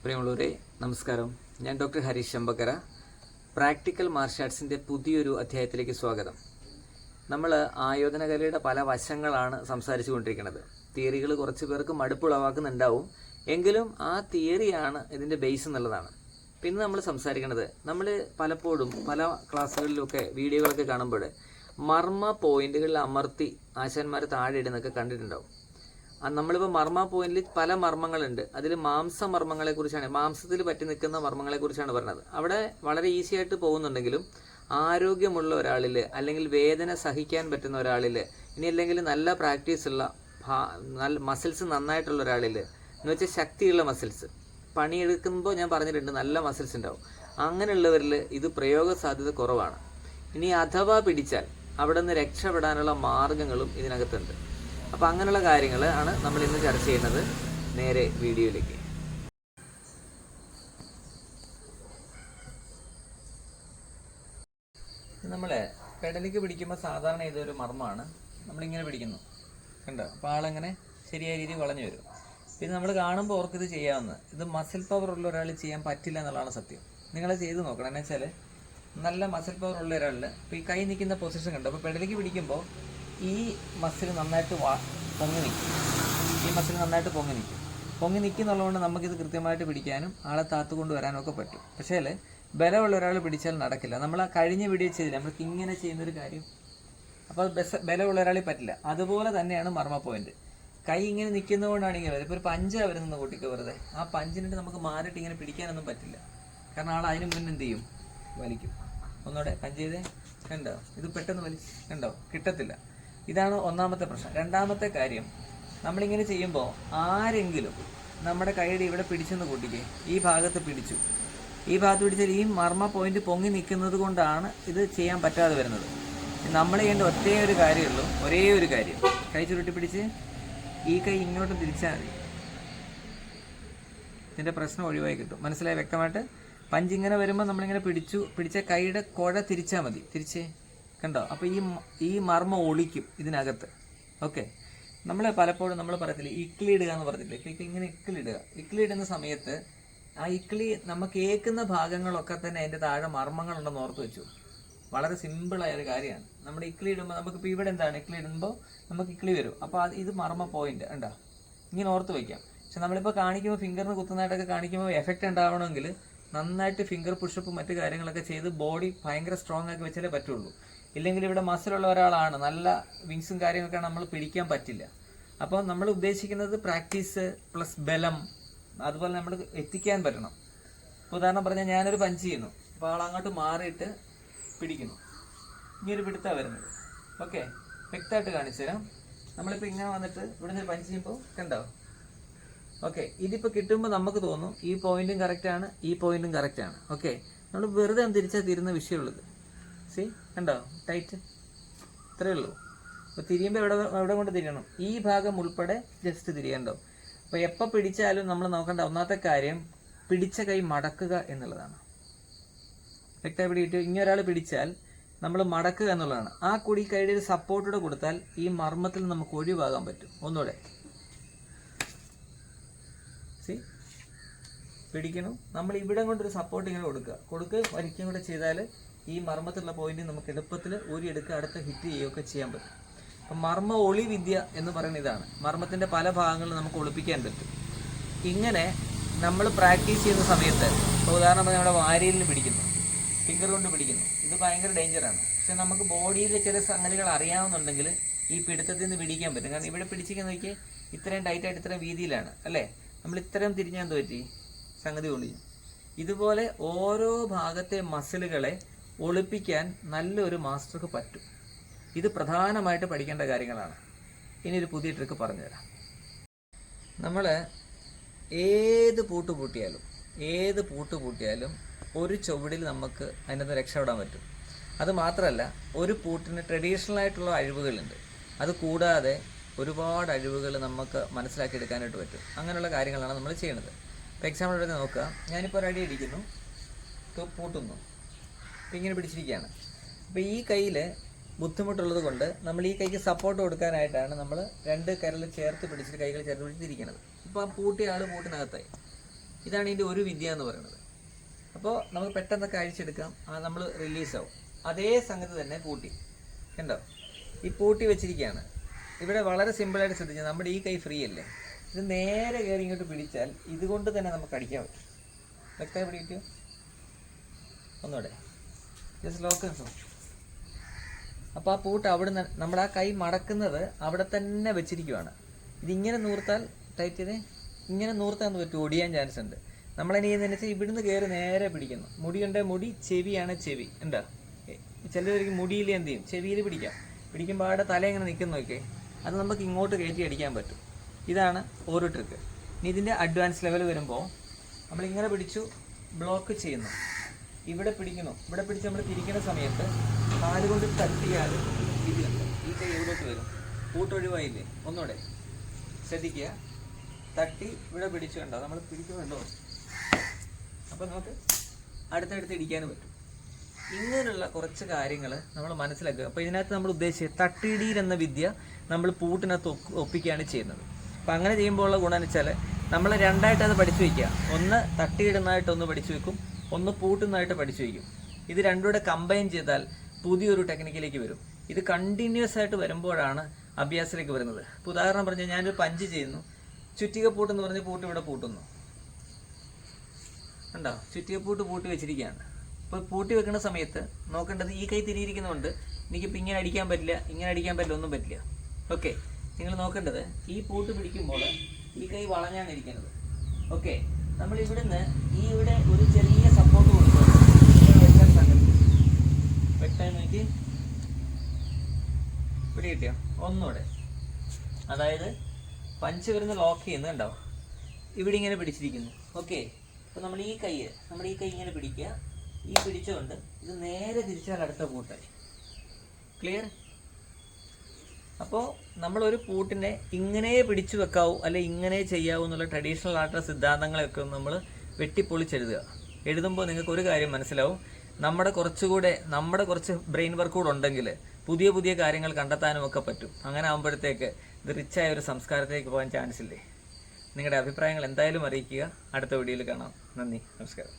പ്രിയമുള്ളവരെ നമസ്കാരം. ഞാൻ ഡോക്ടർ ഹരീഷ് ശമ്പക്കര. പ്രാക്ടിക്കൽ മാർഷ്യൽ ആർട്സിൻ്റെ പുതിയൊരു അധ്യായത്തിലേക്ക് സ്വാഗതം. നമ്മൾ ആയോധനകലയുടെ പല വശങ്ങളാണ് സംസാരിച്ചു കൊണ്ടിരിക്കുന്നത്. തിയറികൾ കുറച്ച് പേർക്ക് മടുപ്പുളവാക്കുന്നുണ്ടാവും, എങ്കിലും ആ തിയറിയാണ് ഇതിൻ്റെ ബേസ് എന്നുള്ളതാണ്. പിന്നെ നമ്മൾ സംസാരിക്കുന്നത്, നമ്മൾ പലപ്പോഴും പല ക്ലാസ്സുകളിലൊക്കെ വീഡിയോകളൊക്കെ കാണുമ്പോൾ മർമ്മ പോയിന്റുകളിൽ അമർത്തി ആശാന്മാർ താഴെ ഇടുന്നൊക്കെ കണ്ടിട്ടുണ്ടാവും. നമ്മളിപ്പോൾ മർമ്മ പോയിന്റിൽ പല മർമ്മങ്ങളുണ്ട്. അതിൽ മാംസമർമ്മങ്ങളെക്കുറിച്ചാണ്, മാംസത്തിൽ പറ്റി നിൽക്കുന്ന മർമ്മങ്ങളെക്കുറിച്ചാണ് പറഞ്ഞത്. അവിടെ വളരെ ഈസി ആയിട്ട് പോകുന്നുണ്ടെങ്കിലും ആരോഗ്യമുള്ള ഒരാളിൽ, അല്ലെങ്കിൽ വേദന സഹിക്കാൻ പറ്റുന്ന ഒരാളിൽ, ഇനി അല്ലെങ്കിൽ നല്ല പ്രാക്ടീസ് ഉള്ള നല്ല മസിൽസ് നന്നായിട്ടുള്ള ഒരാളിൽ, എന്ന് വെച്ചാൽ ശക്തിയുള്ള മസിൽസ്, പണിയെടുക്കുമ്പോൾ ഞാൻ പറഞ്ഞിട്ടുണ്ട് നല്ല മസിൽസ് ഉണ്ടാവും. അങ്ങനെയുള്ളവരിൽ ഇത് പ്രയോഗ സാധ്യത കുറവാണ്. ഇനി അഥവാ പിടിച്ചാൽ അവിടെ നിന്ന് രക്ഷപ്പെടാനുള്ള മാർഗങ്ങളും ഇതിനകത്തുണ്ട്. അപ്പോൾ അങ്ങനെയുള്ള കാര്യങ്ങൾ ആണ് നമ്മൾ ഇന്ന് ചർച്ച ചെയ്യുന്നത്. നേരെ വീഡിയോയിലേക്ക്. നമ്മൾ പെടലിക്ക് പിടിക്കുമ്പോൾ സാധാരണ ഇതൊരു മർമ്മമാണ്. നമ്മളിങ്ങനെ പിടിക്കുന്നു, കണ്ടോ? അപ്പോൾ ആളെങ്ങനെ ശരിയായ രീതിയിൽ വളഞ്ഞു വരും. പിന്നെ നമ്മൾ കാണുമ്പോൾ ഓർക്ക് ഇത് ചെയ്യാവുന്നത്, ഇത് മസിൽ പവർ ഉള്ള ഒരാൾ ചെയ്യാൻ പറ്റില്ല എന്നുള്ളതാണ് സത്യം. നിങ്ങൾ ചെയ്ത് നോക്കണം. എന്ന് വെച്ചാൽ നല്ല മസിൽ പവർ ഉള്ള ഒരാളിൽ ഇപ്പോൾ ഈ കൈ നിൽക്കുന്ന പൊസിഷൻ കണ്ടോ? അപ്പോൾ പെടലിക്ക് പിടിക്കുമ്പോൾ ഈ മസിൽ നന്നായിട്ട് പൊങ്ങി നിൽക്കും. ഈ മസിൽ നന്നായിട്ട് പൊങ്ങി നിൽക്കും. പൊങ്ങി നിൽക്കുന്നുള്ളതുകൊണ്ട് നമുക്കിത് കൃത്യമായിട്ട് പിടിക്കാനും ആളെ താത്തുകൊണ്ട് വരാനും ഒക്കെ പറ്റും. പക്ഷേ ബലമുള്ള ഒരാൾ പിടിച്ചാൽ നടക്കില്ല. നമ്മൾ ആ കഴിഞ്ഞ വീഡിയോ ചെയ്തില്ല, നമ്മൾക്ക് ഇങ്ങനെ ചെയ്യുന്നൊരു കാര്യം. അപ്പോൾ ബലമുള്ള ഒരാളിൽ പറ്റില്ല. അതുപോലെ തന്നെയാണ് മർമ്മ പോയിന്റ്. കൈ ഇങ്ങനെ നിൽക്കുന്നതുകൊണ്ടാണ് ഇങ്ങനെ വരുന്നത്. ഇപ്പോൾ ഒരു പഞ്ചാണ് വരുന്ന കൂട്ടിക്ക് വെറുതെ, ആ പഞ്ചിനിട്ട് നമുക്ക് മാറിയിട്ട് ഇങ്ങനെ പിടിക്കാനൊന്നും പറ്റില്ല. കാരണം ആൾ അതിന് മുന്നേ എന്ത് ചെയ്യും? വലിക്കും. ഒന്നുകൂടെ പഞ്ച് ചെയ്തേ, കണ്ടോ? ഇത് പെട്ടെന്ന് കണ്ടോ? കിട്ടത്തില്ല. ഇതാണ് ഒന്നാമത്തെ പ്രശ്നം. രണ്ടാമത്തെ കാര്യം, നമ്മളിങ്ങനെ ചെയ്യുമ്പോൾ ആരെങ്കിലും നമ്മുടെ കൈയുടെ ഇവിടെ പിടിച്ചെന്ന് കൂട്ടിക്കേ, ഈ ഭാഗത്ത് പിടിച്ചു, ഈ ഭാഗത്ത് പിടിച്ചാൽ ഈ മർമ്മ പോയിന്റ് പൊങ്ങി നിൽക്കുന്നത് കൊണ്ടാണ് ഇത് ചെയ്യാൻ പറ്റാതെ വരുന്നത്. നമ്മൾ ചെയ്യേണ്ട ഒരേ ഒരു കാര്യം, കൈ ചുരുട്ടി പിടിച്ച് ഈ കൈ ഇങ്ങോട്ട് തിരിച്ചാൽ മതി. ഇതിൻ്റെ പ്രശ്നം ഒഴിവായി കിട്ടും. മനസ്സിലായി വ്യക്തമായിട്ട്? പഞ്ച് ഇങ്ങനെ വരുമ്പോൾ നമ്മളിങ്ങനെ പിടിച്ച കൈയുടെ കുഴ തിരിച്ചാൽ മതി. തിരിച്ചേ, കണ്ടോ? അപ്പോൾ ഈ മർമ്മം ഒളിക്കും ഇതിനകത്ത്. ഓക്കെ, നമ്മൾ പലപ്പോഴും നമ്മൾ പറയത്തില്ല ഇക്കിളി ഇടുക എന്ന് പറഞ്ഞില്ലേ? ഇങ്ങനെ ഇക്കിളി ഇടുന്ന സമയത്ത് ആ ഇക്കിളി നമുക്ക് ഏക്കുന്ന ഭാഗങ്ങളൊക്കെ തന്നെ അതിൻ്റെ താഴെ മർമ്മങ്ങളുണ്ടെന്ന് ഓർത്ത് വെച്ചു. വളരെ സിമ്പിളായ ഒരു കാര്യമാണ്. നമ്മൾ ഇക്കിളി ഇടുമ്പോൾ നമുക്കിപ്പോൾ ഇവിടെ എന്താണ് ഇക്കിളി ഇടുമ്പോൾ നമുക്ക് ഇക്കിളി വരും. അപ്പോൾ ഇത് മർമ്മ പോയിന്റ് ഉണ്ടോ? ഇങ്ങനെ ഓർത്ത് വയ്ക്കാം. പക്ഷെ നമ്മളിപ്പോൾ കാണിക്കുമ്പോൾ ഫിംഗറിന് കുത്തുന്നതായിട്ടൊക്കെ കാണിക്കുമ്പോൾ എഫക്റ്റ് ഉണ്ടാവണമെങ്കിൽ നന്നായിട്ട് ഫിംഗർ പുഷപ്പ് മറ്റു കാര്യങ്ങളൊക്കെ ചെയ്ത് ബോഡി ഭയങ്കര സ്ട്രോങ് ആക്കി വെച്ചാലേ പറ്റുള്ളൂ. ഇല്ലെങ്കിൽ ഇവിടെ മസിലുള്ള ഒരാളാണ്, നല്ല വിങ്സും കാര്യങ്ങളൊക്കെ നമ്മൾ പിടിക്കാൻ പറ്റില്ല. അപ്പോൾ നമ്മൾ ഉദ്ദേശിക്കുന്നത് പ്രാക്ടീസ് പ്ലസ് ബലം, അതുപോലെ നമ്മൾ എത്തിക്കാൻ പറ്റണം. ഉദാഹരണം പറഞ്ഞാൽ ഞാനൊരു പഞ്ച് ചെയ്യുന്നു, അപ്പോൾ ആൾ അങ്ങോട്ട് മാറിയിട്ട് പിടിക്കുന്നു, ഇങ്ങനൊരു പിടുത്താണ് വരുന്നത്. ഓക്കെ, വ്യക്തമായിട്ട് കാണിച്ചു തരാം. നമ്മളിപ്പോൾ ഇങ്ങനെ വന്നിട്ട് ഇവിടെ നിന്ന് പഞ്ച് ചെയ്യുമ്പോൾ കണ്ടോ? ഓക്കെ, ഇതിപ്പോൾ കിട്ടുമ്പോൾ നമുക്ക് തോന്നും ഈ പോയിന്റും കറക്റ്റാണ്, ഈ പോയിന്റും കറക്റ്റാണ്. ഓക്കെ, നമ്മൾ വെറുതെ തിരിച്ചാൽ തീരുന്ന വിഷയമുള്ളത്. കണ്ടോ? ടൈറ്റ്, ഇത്രയേ ഉള്ളൂ. അപ്പോൾ തിരിയുമ്പോൾ എവിടെ കൊണ്ട് തിരിയണം? ഈ ഭാഗം ഉൾപ്പെടെ ജസ്റ്റ് തിരിയണ്ടോ? അപ്പോൾ എപ്പോൾ പിടിച്ചാലും നമ്മൾ നോക്കേണ്ട ഒന്നാമത്തെ കാര്യം പിടിച്ച കൈ മടക്കുക എന്നുള്ളതാണ്. വ്യക്തമായി പിടിയിട്ട് ഇങ്ങനൊരാൾ പിടിച്ചാൽ നമ്മൾ മടക്കുക എന്നുള്ളതാണ്. ആ കൂടി കൈയുടെ ഒരു സപ്പോർട്ടൂടെ കൊടുത്താൽ ഈ മർമ്മത്തിൽ നമുക്ക് ഒഴിവാകാൻ പറ്റും. ഒന്നുകൂടെ പിടിക്കണം. നമ്മൾ ഇവിടെ കൊണ്ടൊരു സപ്പോർട്ട് ഇങ്ങനെ കൊടുക്കുക വരിക്കും കൂടെ ചെയ്താൽ ഈ മർമ്മത്തിലുള്ള പോയിന്റ് നമുക്ക് എളുപ്പത്തിൽ ഊരിയെടുക്കുക, അടുത്ത ഹിറ്റ് ചെയ്യുകയൊക്കെ ചെയ്യാൻ പറ്റും. അപ്പം മർമ്മ ഒളി വിദ്യ എന്ന് പറയുന്ന ഇതാണ്. മർമ്മത്തിൻ്റെ പല ഭാഗങ്ങളും നമുക്ക് ഒളിപ്പിക്കാൻ പറ്റും. ഇങ്ങനെ നമ്മൾ പ്രാക്ടീസ് ചെയ്യുന്ന സമയത്ത്, ഇപ്പോൾ ഉദാഹരണം നമ്മുടെ വാരിയിൽ പിടിക്കുന്നു, ഫിംഗർ കൊണ്ട് പിടിക്കുന്നു, ഇത് ഭയങ്കര ഡേഞ്ചറാണ്. പക്ഷെ നമുക്ക് ബോഡിയിലെ ചില സംഗതികൾ അറിയാവുന്നുണ്ടെങ്കിൽ ഈ പിടുത്തത്തിൽ നിന്ന് പിടിക്കാൻ പറ്റും. കാരണം ഇവിടെ പിടിച്ചിരിക്കുന്ന നോക്കി ഇത്രയും ടൈറ്റായിട്ട് ഇത്രയും വീതിയിലാണ് അല്ലേ? നമ്മൾ ഇത്രയും തിരിഞ്ഞാൽ എന്ത് പറ്റി? സംഗതി ഒളിയും. ഇതുപോലെ ഓരോ ഭാഗത്തെ മസിലുകളെ ഒളിപ്പിക്കാൻ നല്ലൊരു മാസ്റ്റർക്ക് പറ്റും. ഇത് പ്രധാനമായിട്ട് പഠിക്കേണ്ട കാര്യങ്ങളാണ്. ഇനി ഒരു പുതിയ ട്രിക്ക് പറഞ്ഞുതരാം. നമ്മൾ ഏത് പൂട്ട് പൂട്ടിയാലും ഒരു ചുവടിൽ നമുക്ക് അതിനകത്ത് രക്ഷപ്പെടാൻ പറ്റും. അത് മാത്രമല്ല, ഒരു പൂട്ടിന് ട്രഡീഷണൽ ആയിട്ടുള്ള അഴിവുകളുണ്ട്. അത് കൂടാതെ ഒരുപാട് അഴിവുകൾ നമുക്ക് മനസ്സിലാക്കിയെടുക്കാനായിട്ട് പറ്റും. അങ്ങനെയുള്ള കാര്യങ്ങളാണ് നമ്മൾ ചെയ്യുന്നത്. ഇപ്പോൾ എക്സാമ്പിൾ എടുത്ത് നോക്കുക. ഞാനിപ്പോൾ ഒരു അടി അടിക്കുന്നു, പൂട്ടുന്നു, അപ്പോൾ ഇങ്ങനെ പിടിച്ചിരിക്കുകയാണ്. അപ്പോൾ ഈ കയ്യിൽ ബുദ്ധിമുട്ടുള്ളത് കൊണ്ട് നമ്മൾ ഈ കൈക്ക് സപ്പോർട്ട് കൊടുക്കാനായിട്ടാണ് നമ്മൾ രണ്ട് കരൽ ചേർത്ത് പിടിച്ചിട്ട് കൈകൾ ചേർത്ത് പിടിച്ചിരിക്കുന്നത്. ഇപ്പോൾ ആ പൂട്ടിയ ആൾ പൂട്ടിനകത്തായി. ഇതാണ് ഇതിൻ്റെ ഒരു വിദ്യ എന്ന് പറയുന്നത്. അപ്പോൾ നമുക്ക് പെട്ടെന്നൊക്കെ അഴിച്ചെടുക്കാം, നമ്മൾ റിലീസാവും. അതേ സംഗതി തന്നെ പൂട്ടി കണ്ടോ, ഈ പൂട്ടി വെച്ചിരിക്കുകയാണ്. ഇവിടെ വളരെ സിമ്പിളായിട്ട് ശ്രദ്ധിച്ചാൽ നമ്മുടെ ഈ കൈ ഫ്രീ അല്ലേ, ഇത് നേരെ കയറി ഇങ്ങോട്ട് പിടിച്ചാൽ ഇതുകൊണ്ട് തന്നെ നമുക്ക് അടിക്കാൻ പറ്റും. വ്യക്തമായി പിടിക്കോ, ഒന്നുകൂടെ ജസ്റ്റ് ലോക്ക് ഉണ്ടോ. അപ്പോൾ ആ പൂട്ട് അവിടെ നിന്ന് നമ്മൾ ആ കൈ മടക്കുന്നത് അവിടെ തന്നെ വെച്ചിരിക്കുവാണ്. ഇതിങ്ങനെ നൂർത്താൽ ടൈറ്റ് ചെയ്ത് ഇങ്ങനെ നൂർത്താൻ പറ്റും, ഒടിയാൻ ചാൻസ് ഉണ്ട്. നമ്മളതിനെ ചെയ്യുന്നതെന്ന് വെച്ചാൽ ഇവിടുന്ന് കയറി നേരെ പിടിക്കുന്നു. മുടിയുണ്ട്, മുടി, ചെവിയാണ് ചെവി ഉണ്ടോ. ചിലവർക്ക് മുടിയിൽ എന്ത് ചെയ്യും, ചെവിയിൽ പിടിക്കുമ്പോൾ അവിടെ തല ഇങ്ങനെ നിൽക്കുന്നു നോക്കിയേ, അത് നമുക്ക് ഇങ്ങോട്ട് കയറ്റി അടിക്കാൻ പറ്റും. ഇതാണ് ഓരോ ട്രിക്ക്. ഇനി ഇതിൻ്റെ അഡ്വാൻസ് ലെവൽ വരുമ്പോൾ നമ്മളിങ്ങനെ പിടിച്ചു ബ്ലോക്ക് ചെയ്യുന്നു, ഇവിടെ പിടിക്കുന്നു, ഇവിടെ പിടിച്ച് നമ്മൾ തിരിക്കുന്ന സമയത്ത് കാലുകൊണ്ട് തട്ടിയാൽ ഇതിലുണ്ട്, ഈ കൈ എവിടോട്ട് വരും, പൂട്ടൊഴിവായില്ലേ. ഒന്നുകൂടെ ശ്രദ്ധിക്കുക, തട്ടി ഇവിടെ പിടിച്ചു കണ്ടോ, നമ്മൾ പിടിക്കുന്നുണ്ടോ, അപ്പോൾ നമുക്ക് അടുത്തടുത്ത് ഇടിക്കാനും പറ്റും. ഇങ്ങനെയുള്ള കുറച്ച് കാര്യങ്ങൾ നമ്മൾ മനസ്സിലാക്കുക. അപ്പോൾ ഇതിനകത്ത് നമ്മൾ ഉദ്ദേശിച്ചത് തട്ടിയിടിയിൽ എന്ന വിദ്യ നമ്മൾ പൂട്ടിനകത്ത് ഒപ്പിക്കുകയാണ് ചെയ്യുന്നത്. അപ്പം അങ്ങനെ ചെയ്യുമ്പോൾ ഉള്ള ഗുണം എന്ന് വെച്ചാൽ നമ്മൾ രണ്ടായിട്ട് അത് പഠിച്ചു വയ്ക്കുക. ഒന്ന് തട്ടിയിടുന്നതായിട്ടൊന്ന് പഠിച്ചു വെക്കും, ഒന്ന് പൂട്ടുന്നതായിട്ട് പഠിച്ചു വയ്ക്കും. ഇത് രണ്ടും കൂടെ കമ്പൈൻ ചെയ്താൽ പുതിയൊരു ടെക്നിക്കിലേക്ക് വരും. ഇത് കണ്ടിന്യൂസ് ആയിട്ട് വരുമ്പോഴാണ് അഭ്യാസത്തിലേക്ക് വരുന്നത്. ഇപ്പോൾ ഉദാഹരണം പറഞ്ഞാൽ ഞാനൊരു പഞ്ച് ചെയ്യുന്നു, ചുറ്റിക പൂട്ടെന്ന് പറഞ്ഞ് പൂട്ട് ഇവിടെ പൂട്ടുന്നു ഉണ്ടോ, ചുറ്റിക പൂട്ടി വെച്ചിരിക്കുകയാണ്. അപ്പോൾ പൂട്ടി വെക്കുന്ന സമയത്ത് നോക്കേണ്ടത് ഈ കൈ തിരിയിരിക്കുന്നതുകൊണ്ട് എനിക്കിപ്പോൾ ഇങ്ങനെ അടിക്കാൻ പറ്റില്ല, ഇങ്ങനെ അടിക്കാൻ പറ്റില്ല, ഒന്നും പറ്റില്ല. ഓക്കെ, നിങ്ങൾ നോക്കേണ്ടത് ഈ പൂട്ട് പിടിക്കുമ്പോൾ ഈ കൈ വളഞ്ഞാണ് ഇരിക്കുന്നത്. ഓക്കെ, നമ്മൾ ഇവിടുന്ന് ഇവിടെ ഒരു ചെറിയ സപ്പോർട്ട് കൊടുക്കുക, വെക്കാൻ സംഗതി വ്യക്തമായി നോക്കി പിടി കിട്ടിയോ. ഒന്നുകൂടെ, അതായത് പഞ്ച് വരുന്ന ലോക്ക് ചെയ്യുന്നത് കണ്ടോ, ഇവിടെ ഇങ്ങനെ പിടിച്ചിരിക്കുന്നു. ഓക്കെ, അപ്പോൾ നമ്മൾ ഈ കൈ ഇങ്ങനെ പിടിക്കുക, ഈ പിടിച്ചുകൊണ്ട് ഇത് നേരെ തിരിച്ചാൽ അടുത്ത പൂട്ടായി. ക്ലിയർ? അപ്പോൾ നമ്മളൊരു പൂട്ടിനെ ഇങ്ങനെ പിടിച്ചു വെക്കാവൂ അല്ലെ ഇങ്ങനെ ചെയ്യാവൂ എന്നുള്ള ട്രഡീഷണൽ ആയിട്ടുള്ള സിദ്ധാന്തങ്ങളെയൊക്കെ നമ്മൾ വെട്ടിപ്പൊളിച്ചെഴുതുക. എഴുതുമ്പോൾ നിങ്ങൾക്ക് ഒരു കാര്യം മനസ്സിലാവും, നമ്മുടെ കുറച്ച് ബ്രെയിൻ വർക്ക് കൂടെ ഉണ്ടെങ്കിൽ പുതിയ പുതിയ കാര്യങ്ങൾ കണ്ടെത്താനും ഒക്കെ പറ്റും. അങ്ങനെ ആകുമ്പോഴത്തേക്ക് ഇത് റിച്ചായ ഒരു സംസ്കാരത്തിലേക്ക് പോകാൻ ചാൻസ് ഇല്ലേ. നിങ്ങളുടെ അഭിപ്രായങ്ങൾ എന്തായാലും അറിയിക്കുക. അടുത്ത വീഡിയോയിൽ കാണാം. നന്ദി, നമസ്കാരം.